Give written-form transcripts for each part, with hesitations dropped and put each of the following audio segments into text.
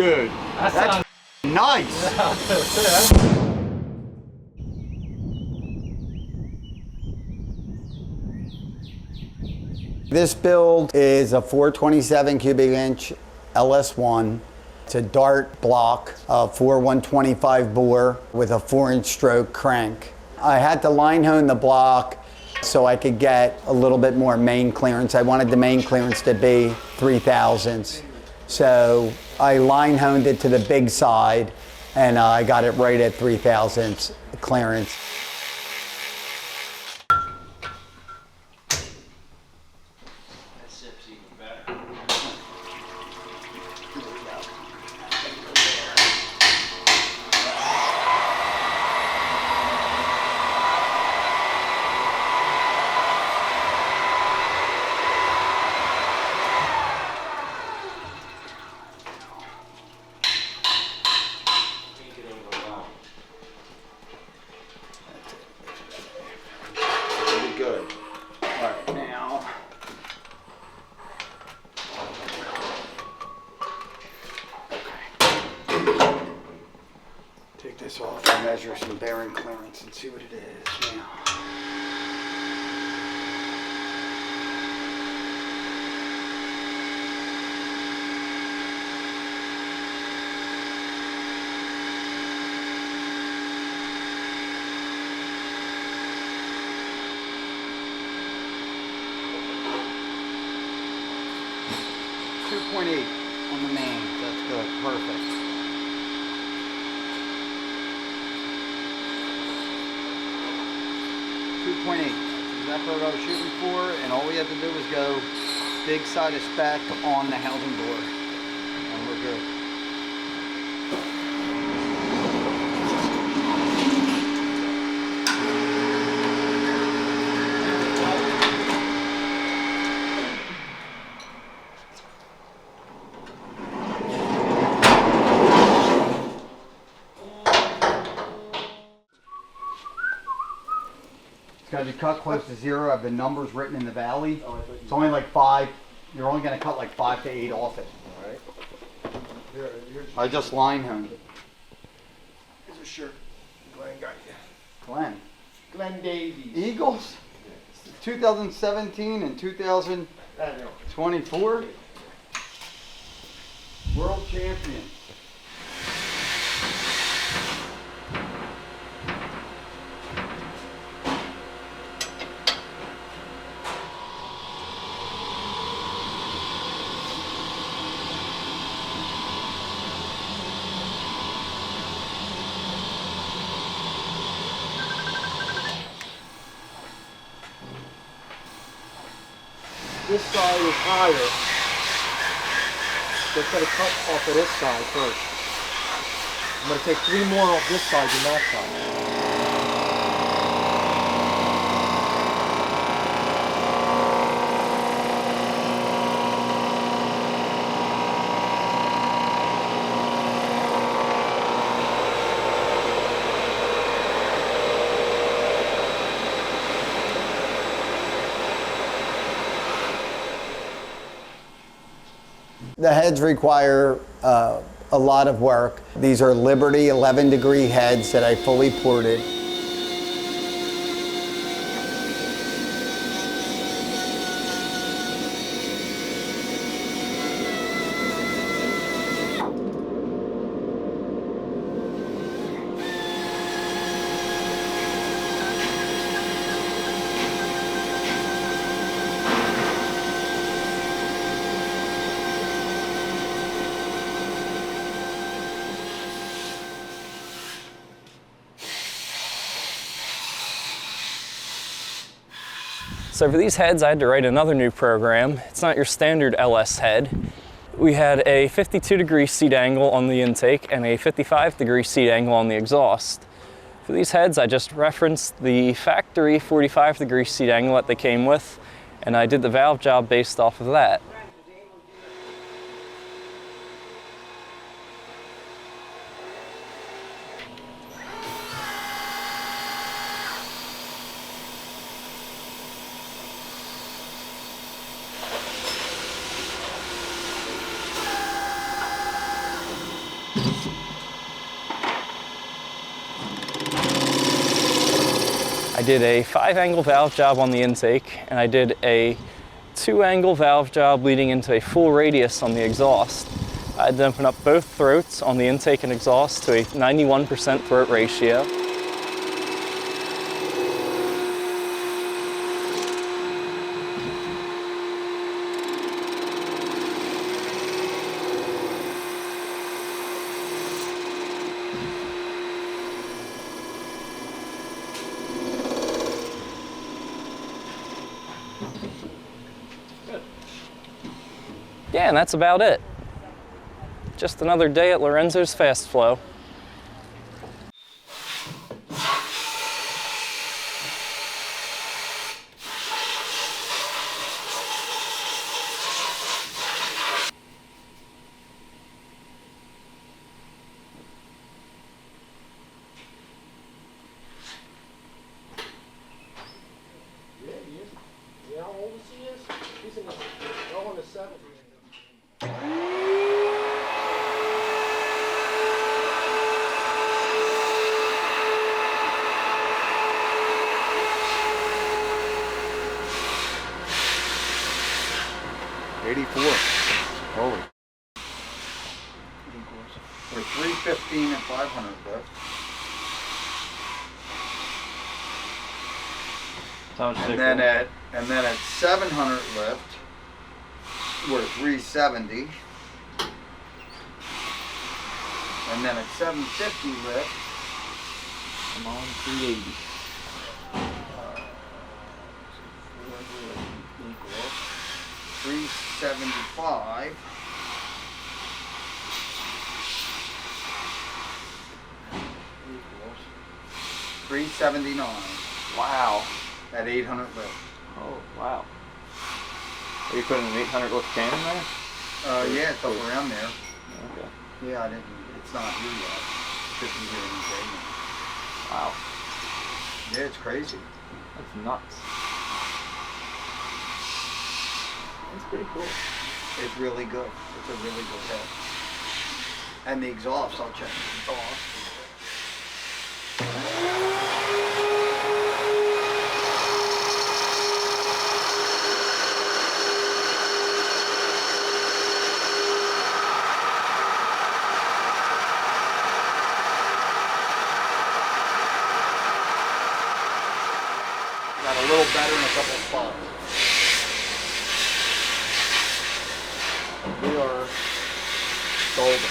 Dude, that's nice. This build is a 427 cubic inch LS1. It's a dart block, a 125 bore with a 4-inch stroke crank. I had to line hone the block so I could get a little bit more main clearance. I wanted the main clearance to be 3/1000. So I line honed it to the big side and I got it right at 3/1000 clearance. Good. All right, now. Okay. Take this off and measure some bearing clearance and see what it is now. .8 on the main. That's good. Perfect. 2.8. Exactly what I was shooting for, and all we have to do is go big side of spec on the housing door, and we're good. It's got to be cut close to 0. I have the numbers written in the valley. It's only like 5. You're only going to cut like 5 to 8 off it. All right. I just line honed it. Here's a shirt. Glenn got you. Glenn. Glenn Davies. Eagles? 2017 and 2024? World champion. This side is higher. Just got to cut off of this side first. I'm going to take 3 more off this side than that side. The heads require a lot of work. These are Liberty 11-degree heads that I fully ported. So for these heads, I had to write another new program. It's not your standard LS head. We had a 52-degree seat angle on the intake and a 55-degree seat angle on the exhaust. For these heads, I just referenced the factory 45-degree seat angle that they came with, and I did the valve job based off of that. I did a 5-angle valve job on the intake, and I did a 2-angle valve job leading into a full radius on the exhaust. I had to open up both throats on the intake and exhaust to a 91% throat ratio. Yeah, and that's about it. Just another day at Lorenzo's Fast Flow. Yeah, he is. You know how old he is? He's in the 70s. 84. Holy. We're 315 and 500 lift. And then at 700 lift, we're 370. And then at 750 lift, I'm on 380. 375. Equals 379. Wow. At 800 lift. Oh, wow. Are you putting an 800 lift can in there? Yeah, it's up around there. Okay. Yeah, it's not here yet. Should be here any day now. Wow. Yeah, it's crazy. That's nuts. That's pretty cool. It's really good. It's a really good head. And the exhaust, I'll check the exhaust. Got a little better in a couple of spots. We are golden.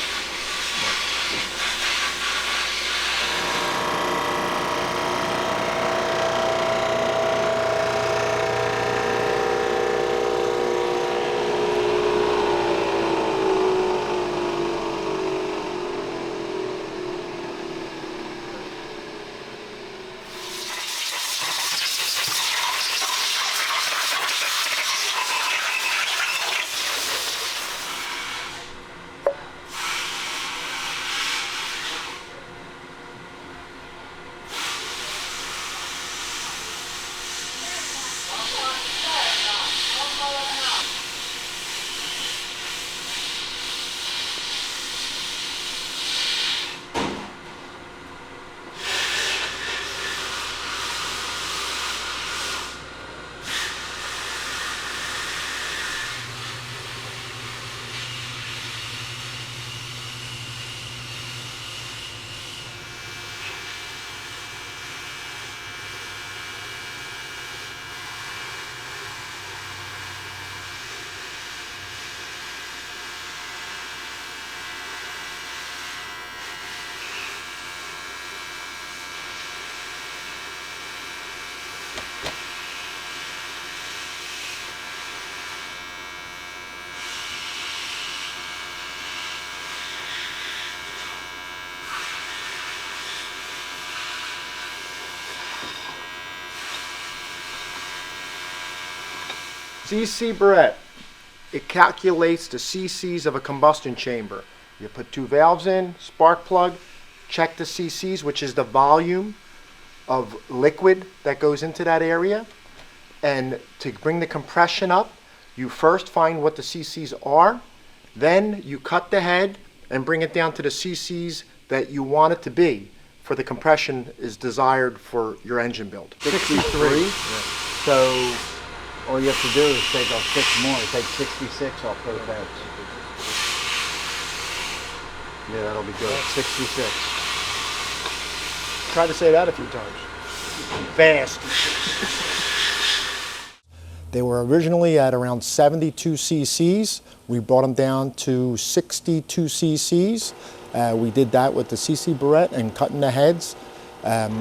CC Barrette, it calculates the CCs of a combustion chamber. You put 2 valves in, spark plug, check the CCs, which is the volume of liquid that goes into that area. And to bring the compression up, you first find what the CCs are, then you cut the head and bring it down to the CCs that you want it to be for the compression is desired for your engine build. 63? Yeah. So all you have to do is take off 6 more. Take 66 off both heads. Yeah, that'll be good. 66. Try to say that a few times. Fast. They were originally at around 72 cc's. We brought them down to 62 cc's. We did that with the CC barrette and cutting the heads.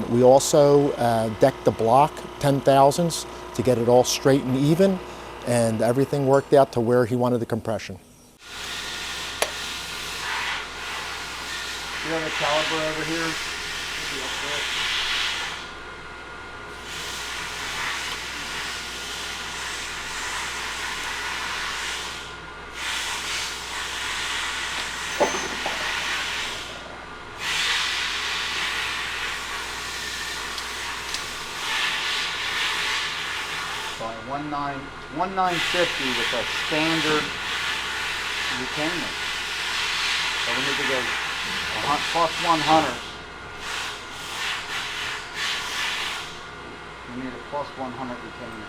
We also decked the block 10,000s to get it all straight and even, and everything worked out to where he wanted the compression. You have a caliper over here? So 1950 with a standard retainer. So we need to go plus 100. We need a plus 100 retainer.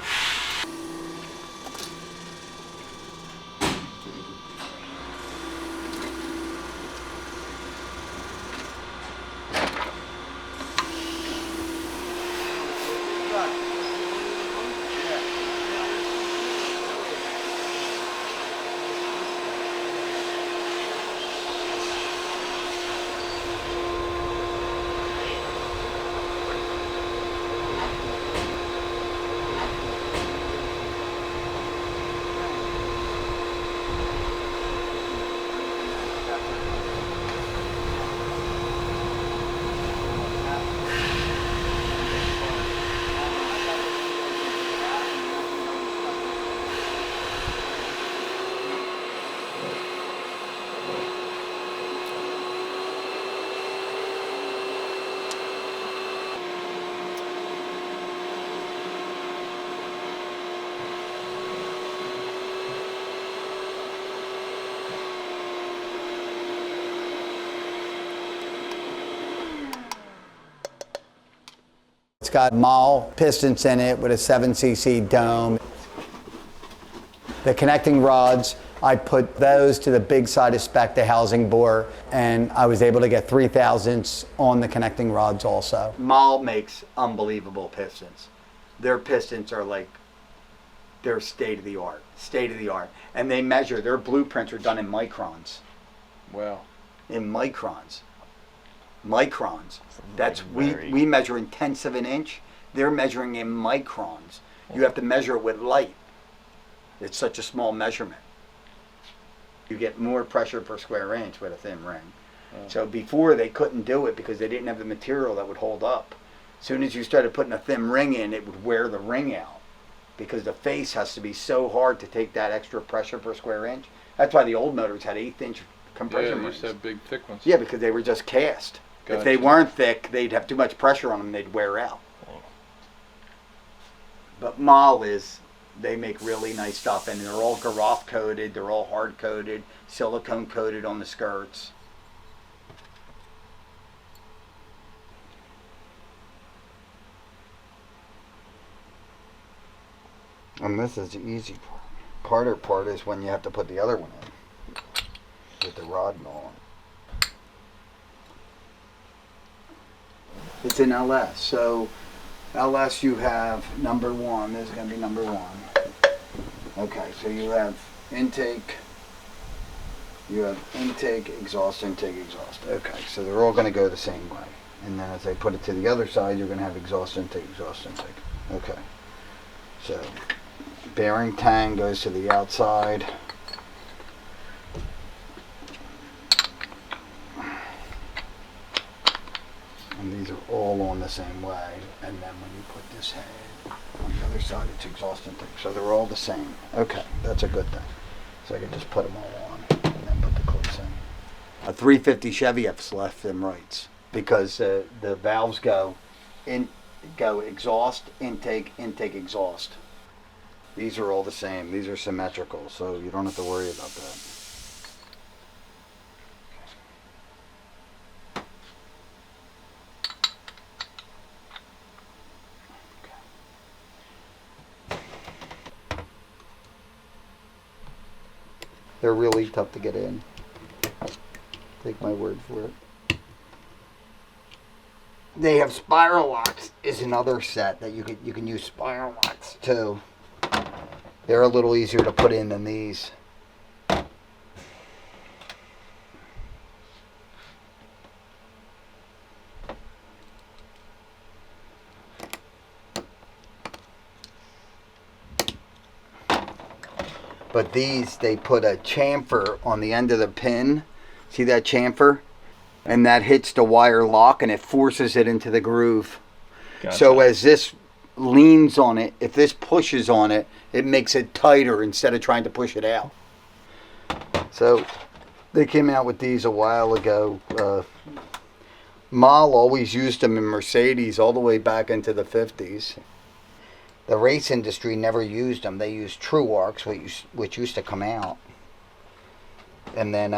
It's got Mall pistons in it with a 7cc dome. The connecting rods, I put those to the big side of spec, the housing bore, and I was able to get 3,000ths on the connecting rods also. Mall makes unbelievable pistons. Their pistons are like, they're state of the art. And they measure, their blueprints are done in microns. Wow. In microns. That's, we measure in tenths of an inch. They're measuring in microns. You have to measure it with light. It's such a small measurement. You get more pressure per square inch with a thin ring. So before they couldn't do it because they didn't have the material that would hold up. As soon as you started putting a thin ring in, it would wear the ring out because the face has to be so hard to take that extra pressure per square inch. That's why the old motors had 1/8 inch compression Yeah, they rings. used to have big, thick ones. Yeah, because they were just cast. If they Gotcha. weren't thick, they'd have too much pressure on them, they'd wear out. But Mall is, they make really nice stuff, and they're all Garoff coated, they're all hard coated, silicone coated on the skirts. And this is the easy part. Harder part is when you have to put the other one in, with the rod and all. It's in LS, so LS you have number 1, this is going to be number 1. Okay, so you have intake, exhaust, intake, exhaust. Okay, so they're all going to go the same way. And then as I put it to the other side, you're going to have exhaust, intake, exhaust, intake. Okay, so bearing tang goes to the outside. And these are all on the same way. And then when you put this head on the other side, it's exhaust intake. So they're all the same. Okay, that's a good thing. So I can just put them all on and then put the clips in. A 350 Chevy has left and rights because the valves go exhaust, intake, intake, exhaust. These are all the same. These are symmetrical, so you don't have to worry about that. They're really tough to get in. Take my word for it. They have spiral locks is another set that you can use spiral locks too. They're a little easier to put in than these. But these, they put a chamfer on the end of the pin. See that chamfer? And that hits the wire lock and it forces it into the groove. Gotcha. So as this leans on it, if this pushes on it, it makes it tighter instead of trying to push it out. So they came out with these a while ago. Mal always used them in Mercedes all the way back into the 50s. The race industry never used them. They used True Arcs, which used to come out. And then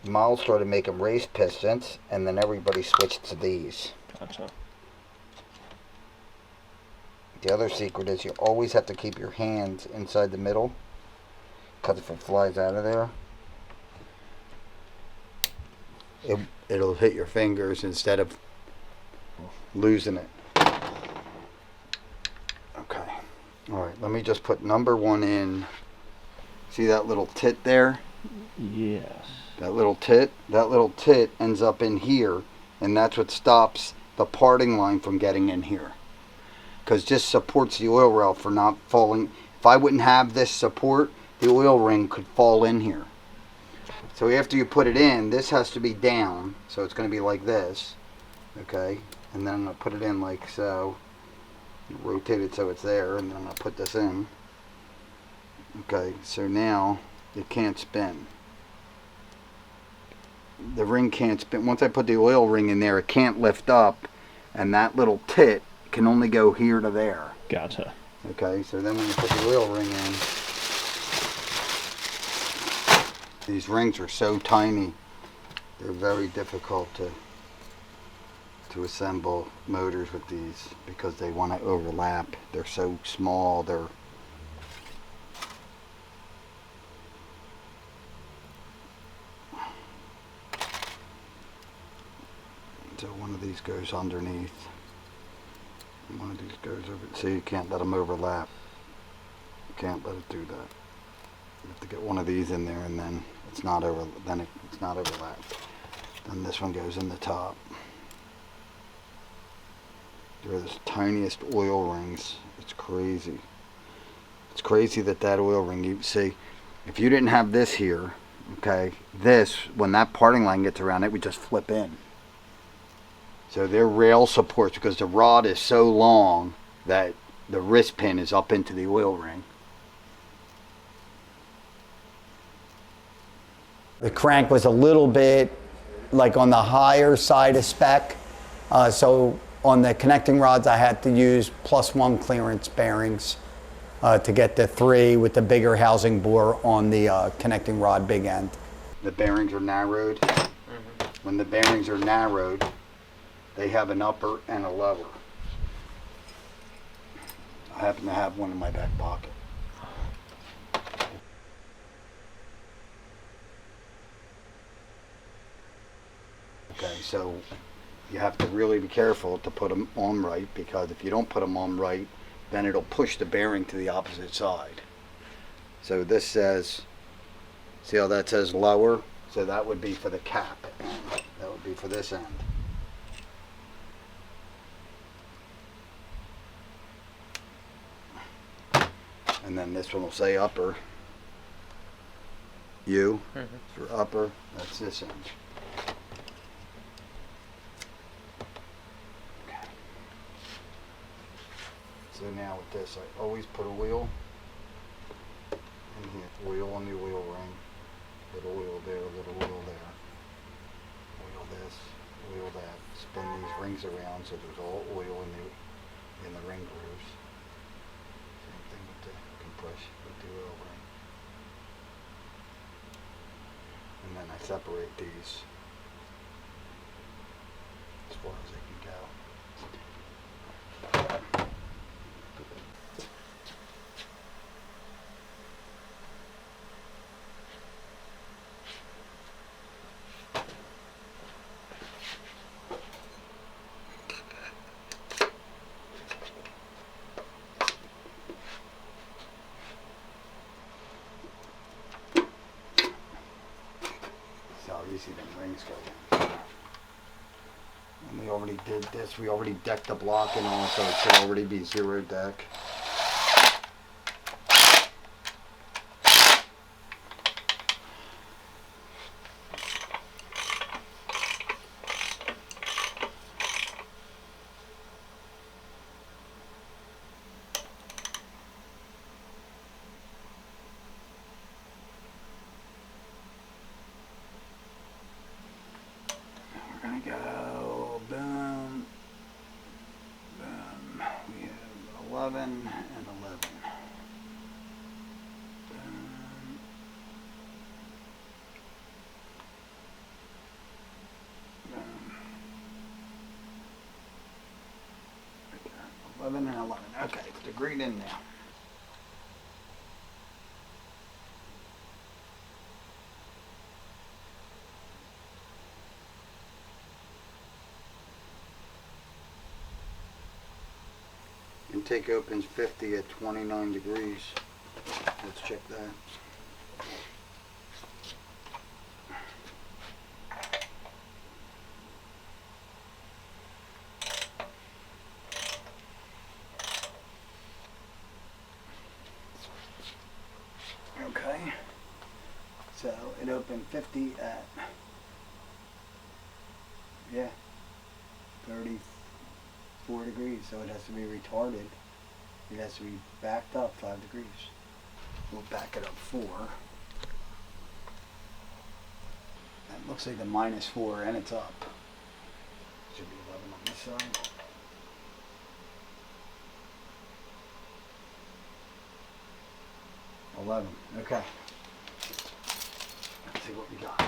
Mal started making race pistons, and then everybody switched to these. Gotcha. The other secret is you always have to keep your hands inside the middle, because if it flies out of there, it'll hit your fingers instead of losing it. Okay. All right, let me just put number 1 in. See that little tit there? Yes. That little tit ends up in here, and that's what stops the parting line from getting in here. Because this supports the oil rail for not falling. If I wouldn't have this support, the oil ring could fall in here. So after you put it in, this has to be down, so it's going to be like this, okay? And then I'm going to put it in like so, rotate it so it's there, and then I'm going to put this in. Okay, so now it can't spin. The ring can't spin. Once I put the oil ring in there, it can't lift up, and that little tit can only go here to there. Gotcha. Okay, so then when you put the oil ring in, these rings are so tiny, they're very difficult to assemble motors with these because they want to overlap. They're so small. So one of these goes underneath. One of these goes over. See, you can't let them overlap. You can't let it do that. You have to get one of these in there, and then it's not it's not overlapped. Then this one goes in the top. They're the tiniest oil rings. It's crazy. It's crazy that oil ring. You see, if you didn't have this here, okay, this when that parting line gets around, it would just flip in. So they're rail supports because the rod is so long that the wrist pin is up into the oil ring. The crank was a little bit like on the higher side of spec. So on the connecting rods I had to use +1 clearance bearings to get the 3 with the bigger housing bore on the connecting rod big end. The bearings are narrowed. When the bearings are narrowed, they have an upper and a lower. I happen to have one in my back pocket. Okay, so you have to really be careful to put them on right, because if you don't put them on right, then it'll push the bearing to the opposite side. So this says, see how that says lower? So that would be for the cap end. That would be for this end. And then this one will say upper. U for upper, that's this end. Okay. So now with this, I always put a wheel in here. Wheel on the oil ring. Little wheel there, little wheel there. Wheel this, wheel that. Spin these rings around so there's all oil in the ring grooves. Same thing with the compression, with the oil ring. And then I separate these as far as they can go. crazy them rings go. And we already did this. We already decked the block and all, so it should already be zero deck. We're gonna go boom, boom. We have 11 and 11. Boom. Boom. Right there. 11 and 11. Okay, put the green in now. Intake opens 50 at 29 degrees. Let's check that. Okay. So it opened 50 at, yeah, 34 degrees, so it has to be retarded. It has to be backed up 5 degrees. We'll back it up 4. That looks like the -4 and it's up. Should be 11 on this side. Okay. Let's see what we got.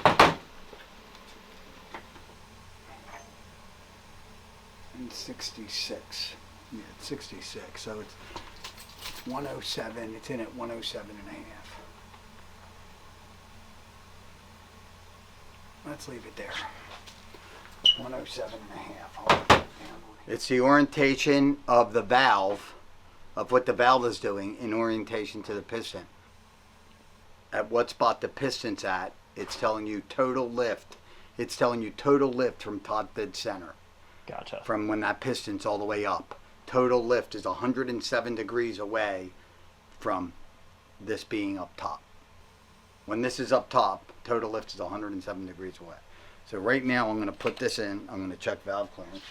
And 66. Yeah, it's 66. So it's 107. It's in at 107 and a half. Let's leave it there. 107 and a half. I'll put that down. It's the orientation of the valve, of what the valve is doing in orientation to the piston. At what spot the piston's at, it's telling you total lift. It's telling you total lift from top dead center. Gotcha. From when that piston's all the way up. Total lift is 107 degrees away from this being up top. When this is up top, total lift is 107 degrees away. So right now I'm going to put this in. I'm going to check valve clearance.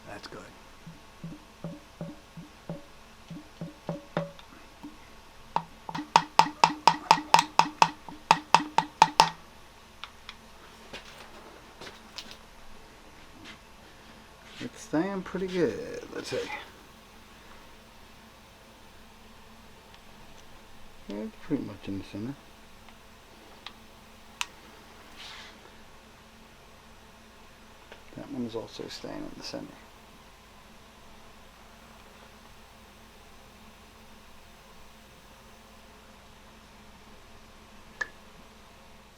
That's good. It's staying pretty good. Let's see. Yeah, it's pretty much in the center. That one is also staying in the center.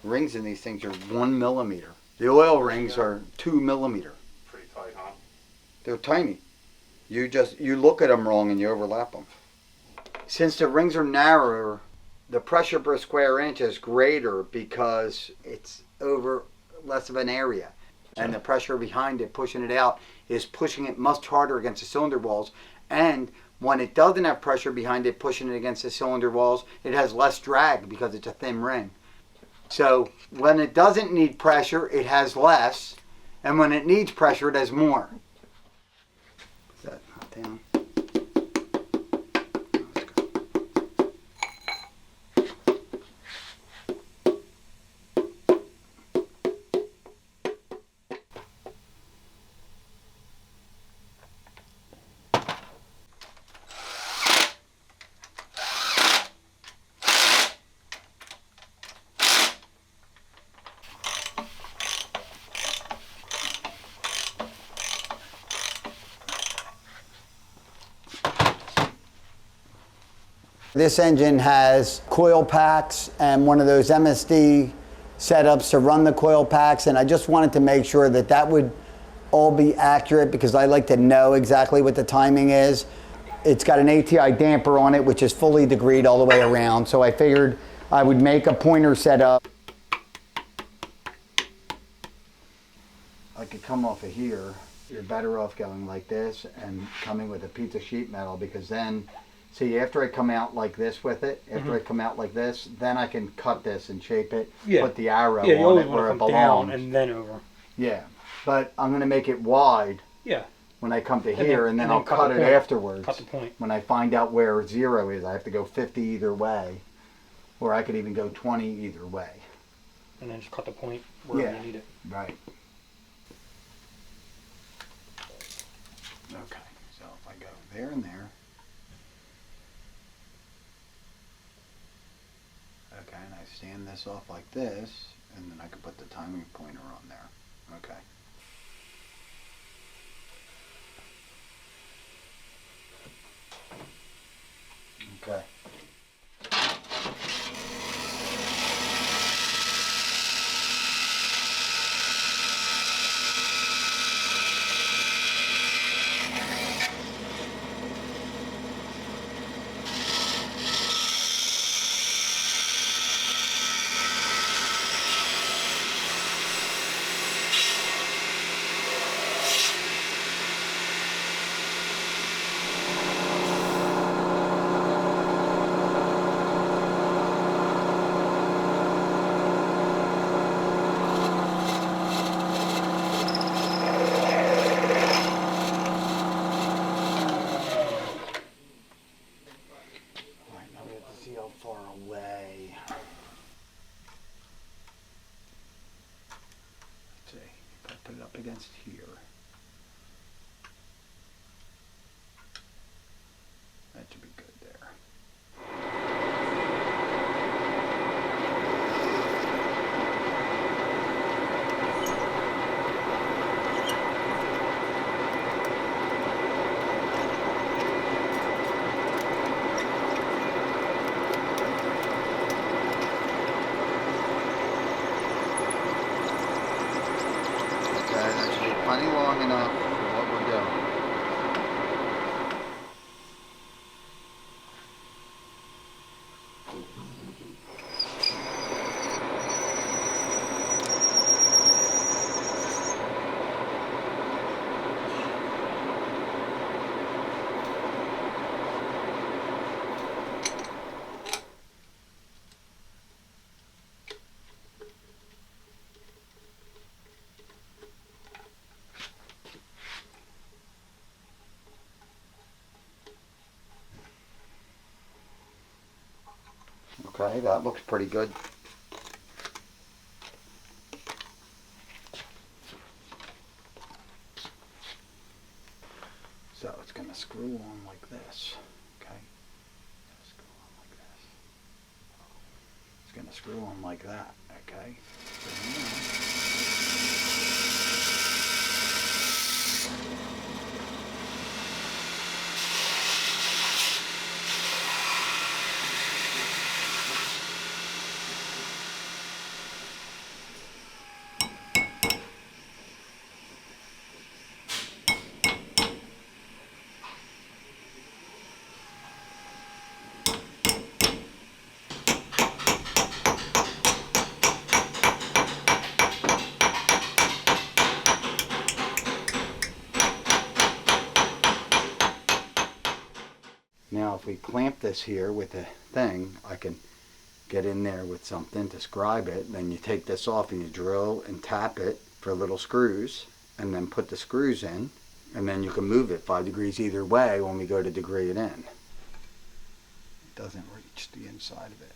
Rings in these things are 1 millimeter. The oil rings are 2 millimeter. Pretty tight, huh? They're tiny. You look at them wrong and you overlap them. Since the rings are narrower, the pressure per square inch is greater because it's over less of an area. And the pressure behind it, pushing it out, is pushing it much harder against the cylinder walls. And when it doesn't have pressure behind it, pushing it against the cylinder walls, it has less drag because it's a thin ring. So when it doesn't need pressure, it has less. And when it needs pressure, it has more. Is that not down? This engine has coil packs and one of those MSD setups to run the coil packs, and I just wanted to make sure that that would all be accurate because I like to know exactly what the timing is. It's got an ATI damper on it, which is fully degreed all the way around, so I figured I would make a pointer setup. I could come off of here. You're better off going like this and coming with a piece of sheet metal, because then, see, after I come out like this with it, after I come out like this, then I can cut this and shape it, put the arrow you on always it want where to it come down belongs. and then over. Yeah, but I'm going to make it wide when I come to here, and then I'll cut it afterwards. Cut the point. When I find out where 0 is, I have to go 50 either way, or I could even go 20 either way. And then just cut the point wherever you need it. Right. Okay, so if I go there and there. Okay, and I stand this off like this, and then I can put the timing pointer on there. Okay. Okay. Put it up against here. That should be good there. That should be plenty long enough for what we're doing. Okay, that looks pretty good. So it's going to screw on like this, okay? Screw on like this. It's going to screw on like that, okay? Now if we clamp this here with a thing, I can get in there with something to scribe it. Then you take this off and you drill and tap it for little screws, and then put the screws in, and then you can move it 5 degrees either way when we go to degree it in. It doesn't reach the inside of it.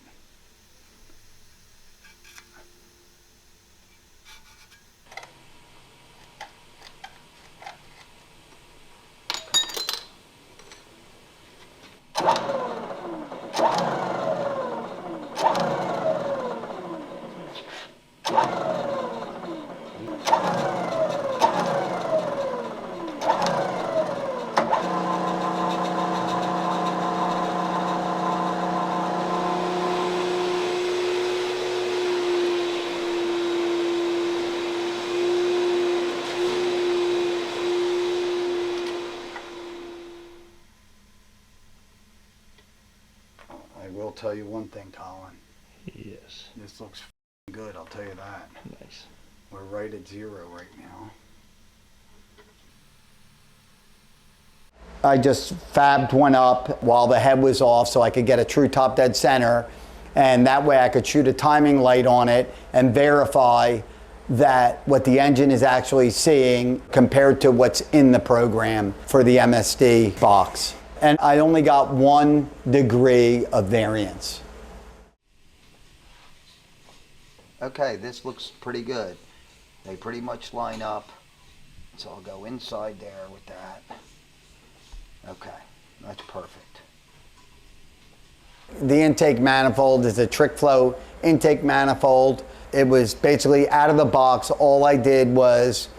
will tell you one thing, Colin. Yes. This looks f***ing good, I'll tell you that. Nice. We're right at 0 right now. I just fabbed one up while the head was off so I could get a true top dead center, and that way I could shoot a timing light on it and verify that what the engine is actually seeing compared to what's in the program for the MSD box. And I only got 1 degree of variance. Okay, this looks pretty good. They pretty much line up. So I'll go inside there with that. Okay, that's perfect. The intake manifold is a trick flow intake manifold. It was basically out of the box. All I did was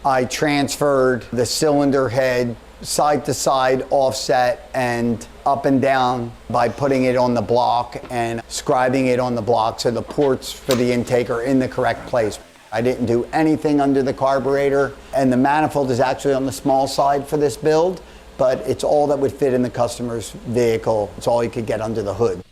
I transferred the cylinder head side to side, offset, and up and down by putting it on the block and scribing it on the block so the ports for the intake are in the correct place. I didn't do anything under the carburetor, and the manifold is actually on the small side for this build, but it's all that would fit in the customer's vehicle. It's all you could get under the hood.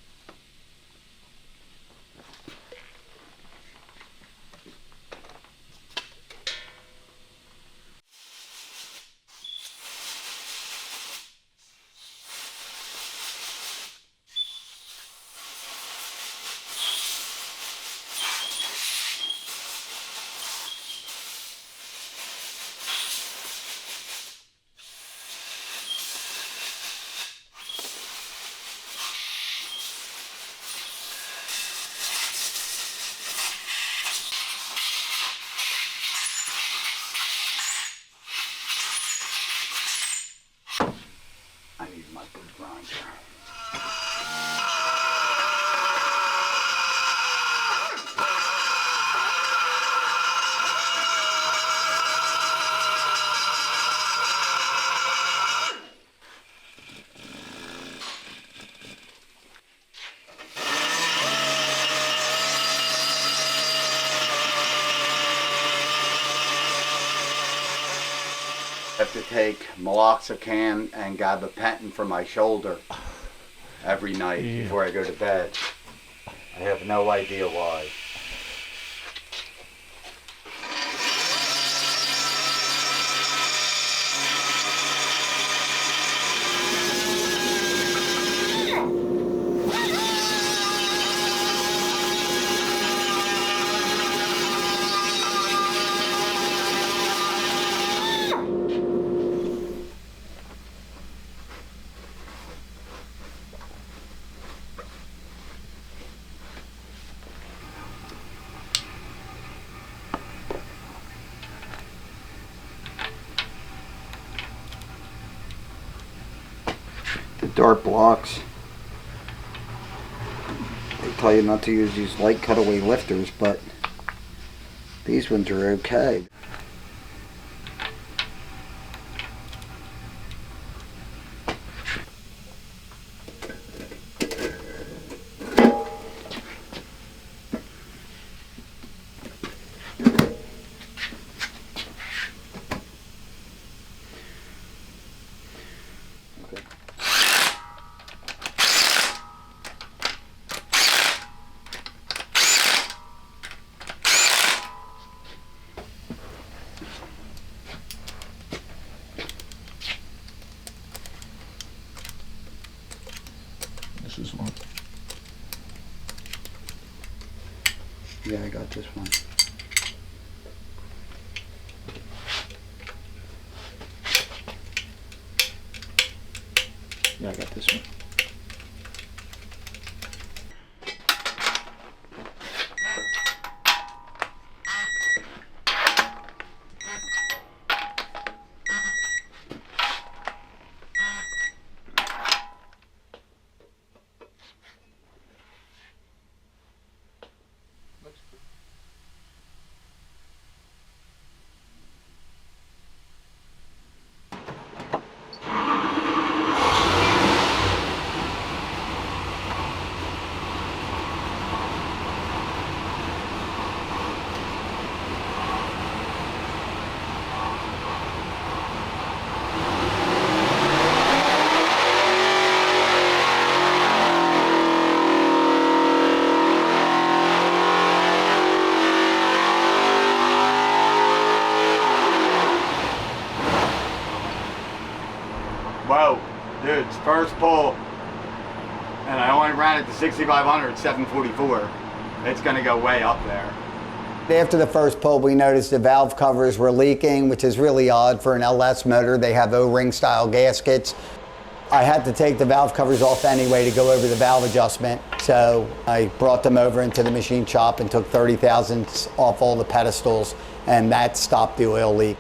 I need my boot grinder. I have to take meloxicam and gabapentin for my shoulder every night before I go to bed. I have no idea why. The dart blocks, they tell you not to use these light cutaway lifters, but these ones are okay. This is one. Yeah, I got this one. Yeah, I got this one. This first pull, and I only ran it to 6,500, 744. It's gonna go way up there. After the first pull, we noticed the valve covers were leaking, which is really odd for an LS motor. They have O-ring style gaskets. I had to take the valve covers off anyway to go over the valve adjustment. So I brought them over into the machine shop and took 30 thousandths off all the pedestals, and that stopped the oil leak.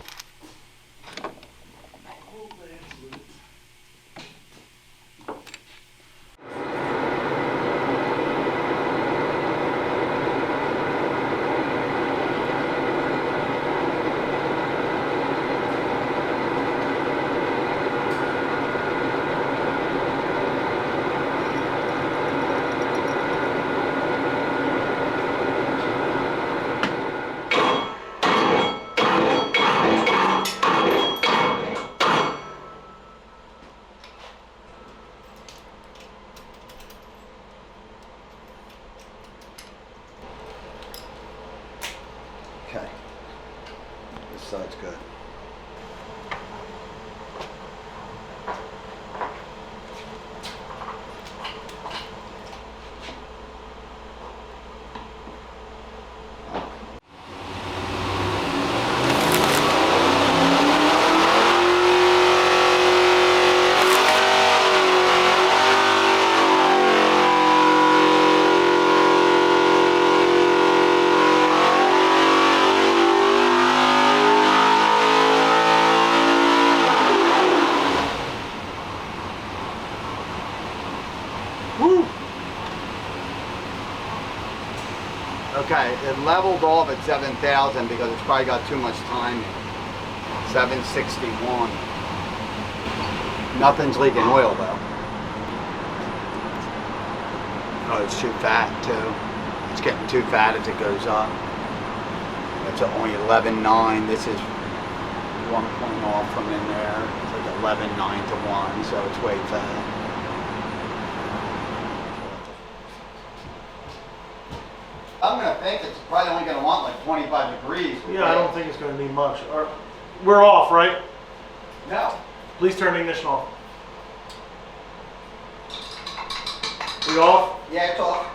Okay, this side's good. Okay, it leveled off at 7,000 because it's probably got too much time in it. 761. Nothing's leaking oil though. Oh, it's too fat too. It's getting too fat as it goes up. It's only 11.9. This is 1 point off from in there. It's like 11.9 to 1, so it's way fat. I'm gonna think it's probably only gonna want like 25 degrees. Yeah, I don't think it's gonna need much. We're off, right? No. Please turn the ignition off. We off? Yeah, it's off.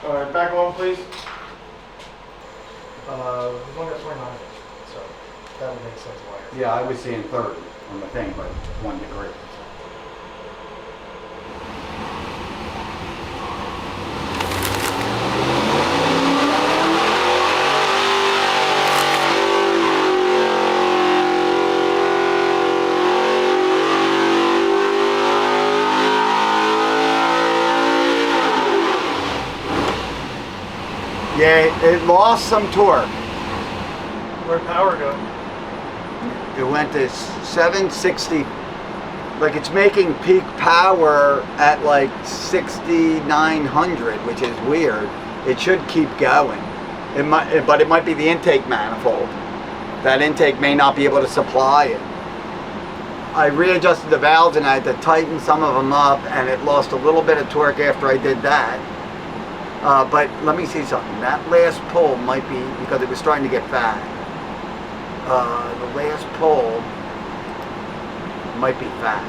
All right, back on, please. We've only got 29, so that would make sense why. Yeah, I was seeing 30 on the thing, but 1 degree. Yeah, it lost some torque. Where'd power go? It went to 760. Like it's making peak power at like 6,900, which is weird. It should keep going. It might, but it might be the intake manifold. That intake may not be able to supply it. I readjusted the valves and I had to tighten some of them up, and it lost a little bit of torque after I did that. But let me see something. That last pull might be, because it was starting to get fat. The last pull might be fat.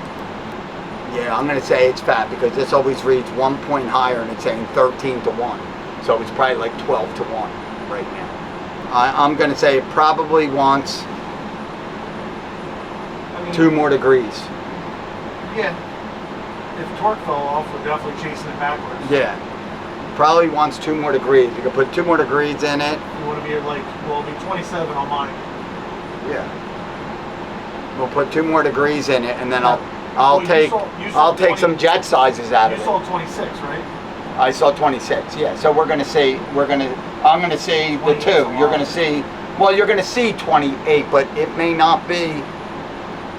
Yeah, I'm going to say it's fat because this always reads 1 point higher and it's saying 13 to 1. So it's probably like 12 to 1 right now. I'm going to say it probably wants 2 more degrees. Yeah. If torque fell off, we're definitely chasing it backwards. Yeah. Probably wants 2 more degrees. You can put 2 more degrees in it. You want to be at like, well, it'll be 27 on mine. Yeah. We'll put 2 more degrees in it, and then I'll Well, you take saw take some jet sizes out of You it. saw 26, right? I saw 26. Yeah. So I'm gonna see the 2. You're gonna see. Well, you're gonna see 28, but it may not be.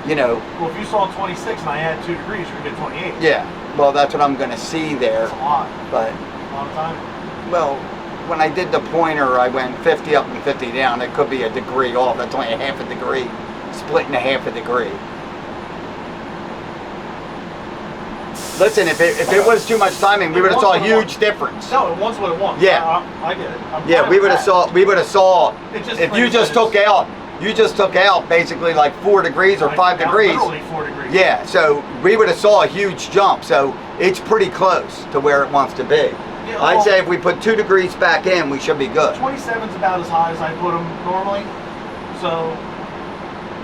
You know. Well, if you saw 26 and I add 2 degrees, you're gonna get 28. Yeah. Well, that's what I'm gonna see there. That's a lot. But. A lot of time. Well, when I did the pointer, I went 50 up and 50 down. It could be a degree off. That's only a half a degree, split in a half a degree. Listen, if it was too much timing, we would have saw a huge difference. No, it wants what it wants. Yeah. I get it. I'm Yeah, fine we with would have saw, It just- if like you I just said, took out, you just took out basically like 4 degrees or that. 5 degrees. Literally 4 degrees. Yeah, so we would have saw a huge jump. So it's pretty close to where it wants to be. Yeah, I'd well- say if we put 2 degrees back in, we should be good. 27's about as high as I put them normally, so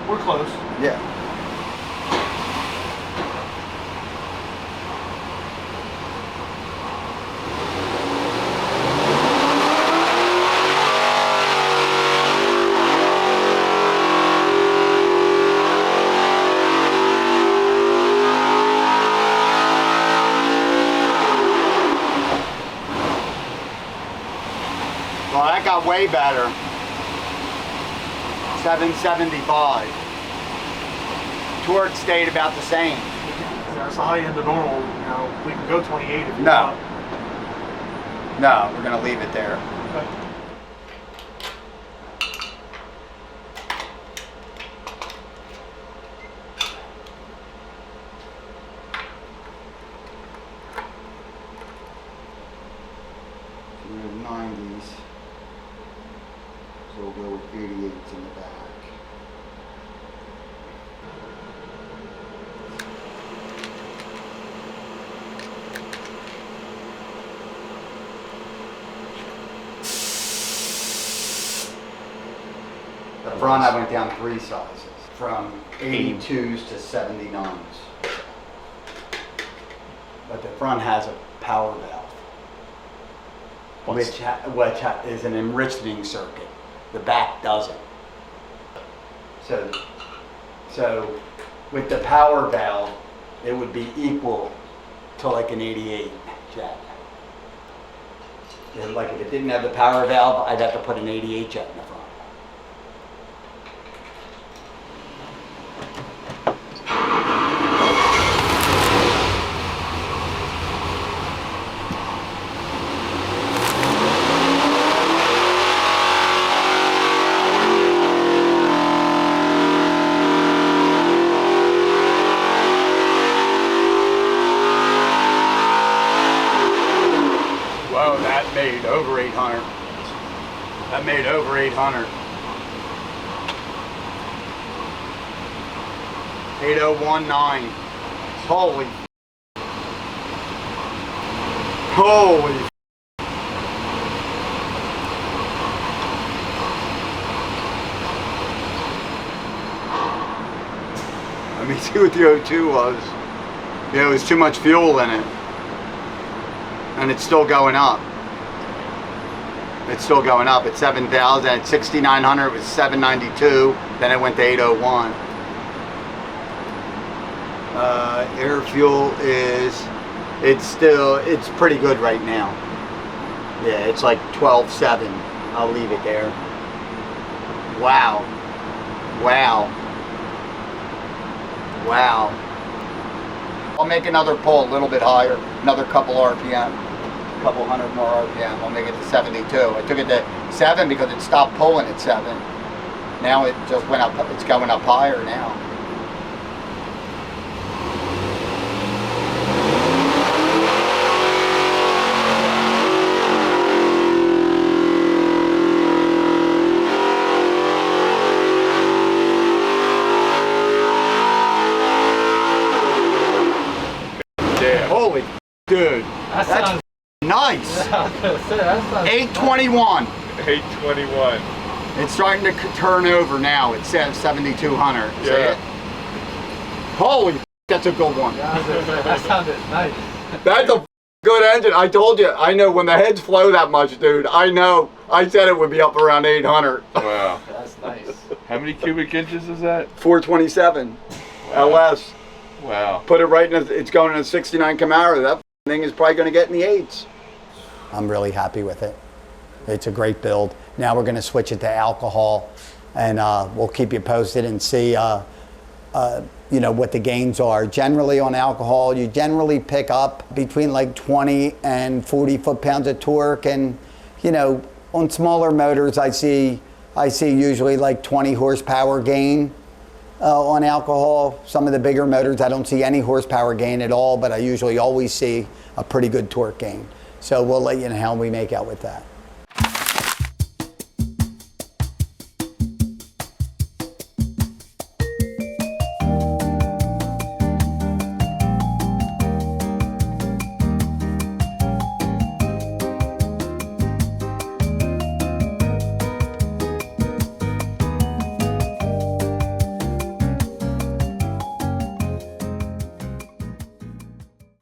we're close. Yeah. Well, that got way better. 775. Torque stayed about the same. That's the high end of normal. You know, we can go 28 if you No. want. No, we're gonna leave it there. But We're in 90s. So we'll go with 88s in the back. The front I went down 3 sizes, from 82s to 79s. But the front has a power valve, which is an enriching circuit. The back doesn't. So with the power valve, it would be equal to like an 88 jet. Yeah, like if it didn't have the power valve, I'd have to put an 88 jet in the front. Whoa, that made over 800. That made over 800. 8019. Holy. Holy. Let me see what the O2 was. Yeah, there was too much fuel in it. And it's still going up. It's still going up. At 7,000, at 6,900 it was 792. Then it went to 801. Air fuel is, it's pretty good right now. Yeah, it's like 12.7. I'll leave it there. Wow. Wow. Wow. I'll make another pull a little bit higher, another couple RPM, a couple hundred more RPM. I'll make it to 72. I took it to 7 because it stopped pulling at 7. Now it just went up, it's going up higher now. Holy dude, that's nice. 821. 821. It's starting to turn over now. It says 7,200. See Yeah. it? Holy, that's a good one. that sounded nice. That's a good engine. I told you. I know when the heads flow that much, dude. I know. I said it would be up around 800. Wow. That's nice. How many cubic inches is that? 427 LS. Wow. Put it right in. It's going in a 69 Camaro. That thing is probably going to get in the 8s. I'm really happy with it. It's a great build. Now we're going to switch it to alcohol, and we'll keep you posted and see, you know, what the gains are. Generally on alcohol, you generally pick up between like 20 and 40 foot-pounds of torque, and you know, on smaller motors, I see usually like 20 horsepower gain. on alcohol. Some of the bigger motors, I don't see any horsepower gain at all, but I usually always see a pretty good torque gain. So we'll let you know how we make out with that.